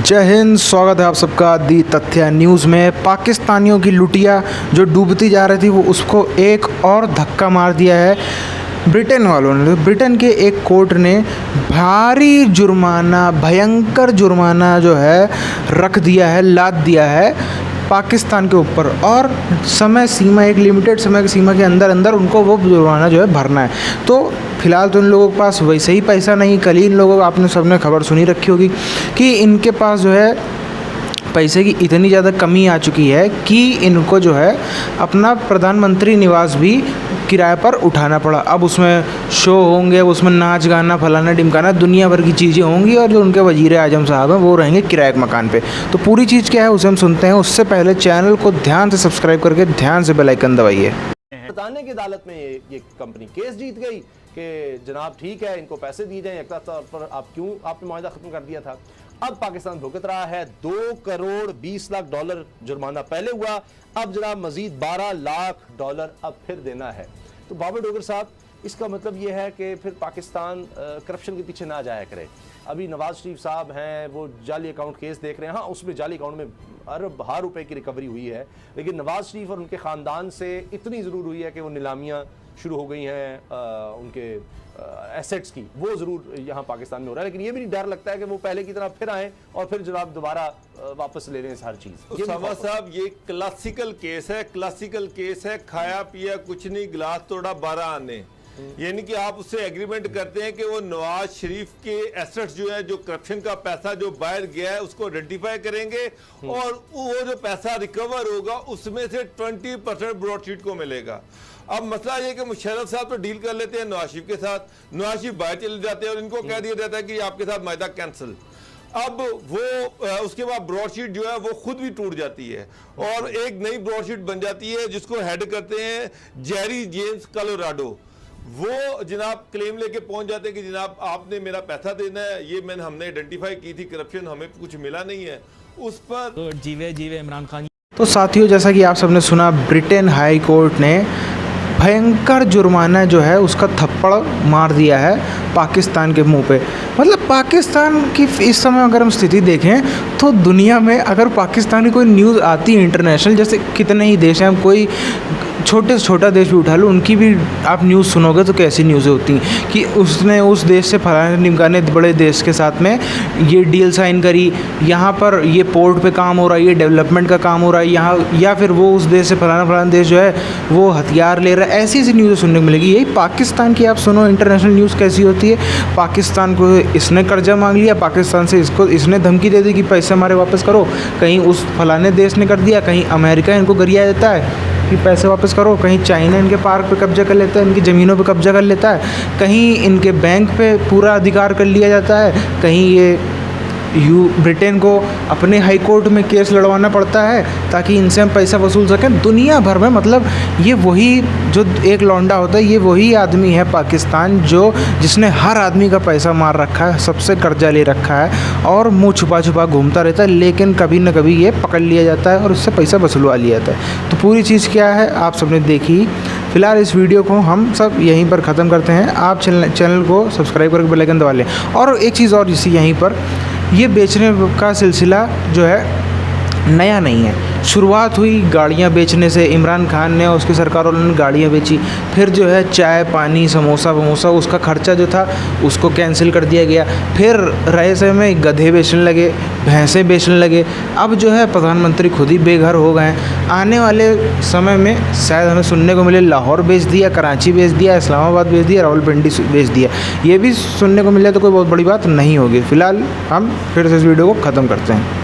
जय हिंद, स्वागत है आप सबका दी तथ्य न्यूज़ में। पाकिस्तानियों की लुटिया जो डूबती जा रही थी वो उसको एक और धक्का मार दिया है ब्रिटेन वालों ने। ब्रिटेन के एक कोर्ट ने भारी जुर्माना, भयंकर जुर्माना जो है रख दिया है, लाद दिया है पाकिस्तान के ऊपर, और समय सीमा, एक लिमिटेड समय की सीमा के अंदर अंदर उनको वो जुर्माना जो है भरना है। तो फिलहाल तो इन लोगों के पास वैसे ही पैसा नहीं। कल ही इन लोगों को आपने सबने खबर सुनी रखी होगी कि इनके पास जो है पैसे की इतनी ज़्यादा कमी आ चुकी है कि इनको जो है अपना प्रधानमंत्री निवास भी किराए पर उठाना पड़ा। अब उसमें शो होंगे, उसमें नाच गाना, फलाना ढिमकाना, दुनिया भर की चीज़ें होंगी, और जो उनके वजीर आजम साहब हैं वो रहेंगे किराए के मकान पे। तो पूरी चीज़ क्या है उसे हम सुनते हैं। उससे पहले चैनल को ध्यान से सब्सक्राइब करके ध्यान से बेल आइकन दबाइए। बताने की अदालत में ये कंपनी केस जीत गई कि जनाब ठीक है, इनको पैसे दिए जाएं, एक तौर पर आप क्यों आपने मुआहदा खत्म कर दिया था। अब पाकिस्तान भुगत रहा है 2 करोड़ 20 लाख डॉलर जुर्माना पहले हुआ, अब जनाब मजीद 12 लाख डॉलर अब फिर देना है। तो बाबर डोगर साहब, इसका मतलब ये है कि फिर पाकिस्तान करप्शन के पीछे ना जाया करे। अभी नवाज शरीफ साहब हैं, वो जाली अकाउंट केस देख रहे हैं। हाँ, उसमें जाली अकाउंट में अरब रुपए की रिकवरी हुई है, लेकिन नवाज शरीफ और उनके ख़ानदान से इतनी ज़रूर हुई है कि वो नीलामियाँ शुरू हो गई हैं उनके एसेट्स की, वो ज़रूर यहाँ पाकिस्तान में हो रहा है। लेकिन ये भी नहीं डर लगता है कि वो पहले की तरह फिर आएँ और फिर जनाब दोबारा वापस ले लें हर चीज़। उसामा साहब, ये क्लासिकल केस है, क्लासिकल केस है। खाया पिया कुछ नहीं, गिलास तोड़ा 12 आने। यानी कि आप उससे एग्रीमेंट करते हैं कि वो नवाज शरीफ के एसेट्स जो है, जो करप्शन का पैसा जो बाहर गया है, उसको आइडेंटिफाई करेंगे और वो जो पैसा रिकवर होगा उसमें से 20% ब्रॉडशीट को मिलेगा। अब मसला ये कि मुशर्रफ साहब तो डील कर लेते हैं नवाज शरीफ के साथ, नवाज शरीफ बाहर चले जाते हैं और इनको कह दिया जाता है कि आपके साथ मायदा कैंसिल। अब वो उसके बाद ब्रॉडशीट जो है वो खुद भी टूट जाती है और एक नई ब्रॉडशीट बन जाती है जिसको हेड करते हैं जेरी जेम्स कोलोराडो। वो जनाब क्लेम लेके पहुंच जाते हैं कि जनाब आपने मेरा पैसा देना है, ये हमने आइडेंटिफाई की थी करप्शन, हमें कुछ मिला नहीं है उस पर। तो जीवे इमरान खान। तो साथियों, जैसा कि आप सबने सुना, ब्रिटेन हाई कोर्ट ने भयंकर जुर्माना जो है उसका थप्पड़ मार दिया है पाकिस्तान के मुंह पे। मतलब पाकिस्तान की इस समय अगर हम स्थिति देखें तो दुनिया में अगर पाकिस्तान की कोई न्यूज़ आती है इंटरनेशनल, जैसे कितने ही देश हैं, हम कोई छोटे से छोटा देश भी उठा लो, उनकी भी आप न्यूज़ सुनोगे तो कैसी न्यूज़ें होती हैं कि उसने उस देश से फलाने ढिमकाने बड़े देश के साथ में ये डील साइन करी, यहाँ पर ये पोर्ट पे काम हो रहा है, ये डेवलपमेंट का काम हो रहा है यहाँ, या फिर वो उस देश से फलाना देश जो है वो हथियार ले रहा है। ऐसी ऐसी न्यूज़ें सुनने को मिलेगी। यही पाकिस्तान की आप सुनो इंटरनेशनल न्यूज़ कैसी होती है। पाकिस्तान को इसने कर्जा मांग लिया, पाकिस्तान से इसने धमकी दे दी कि पैसे हमारे वापस करो, कहीं उस फलाने देश ने कर दिया, कहीं अमेरिका इनको गरिया देता है कि पैसे वापस करो, कहीं चाइना इनके पार्क पे कब्जा कर लेता है, इनकी ज़मीनों पे कब्जा कर लेता है, कहीं इनके बैंक पे पूरा अधिकार कर लिया जाता है, कहीं ये ब्रिटेन को अपने हाई कोर्ट में केस लड़वाना पड़ता है ताकि इनसे हम पैसा वसूल सकें। दुनिया भर में मतलब ये वही जो एक लौंडा होता है, ये वही आदमी है पाकिस्तान जिसने हर आदमी का पैसा मार रखा है, सबसे कर्जा ले रखा है और मुँह छुपा छुपा घूमता रहता है, लेकिन कभी न कभी ये पकड़ लिया जाता है और उससे पैसा वसूलवा लिया जाता है। तो पूरी चीज़ क्या है आप सबने देखी। फिलहाल इस वीडियो को हम सब यहीं पर ख़त्म करते हैं। आप चैनल को सब्सक्राइब करके बेल आइकन दबा लें। और एक चीज़ और, इसी यहीं पर ये बेचने का सिलसिला जो है नया नहीं है। शुरुआत हुई गाड़ियाँ बेचने से, इमरान खान ने और उसकी सरकार वालों ने गाड़ियाँ बेची, फिर जो है चाय पानी समोसा वमोसा उसका खर्चा जो था उसको कैंसिल कर दिया गया, फिर रहे समय में गधे बेचने लगे, भैंसें बेचने लगे, अब जो है प्रधानमंत्री खुद ही बेघर हो गए हैं। आने वाले समय में शायद हमें सुनने को मिले लाहौर बेच दिया, कराची बेच दिया, इस्लामाबाद बेच दिया, रावलपिंडी बेच दिया, ये भी सुनने को मिले तो कोई बहुत बड़ी बात नहीं होगी। फ़िलहाल हम फिर से इस वीडियो को ख़त्म करते हैं।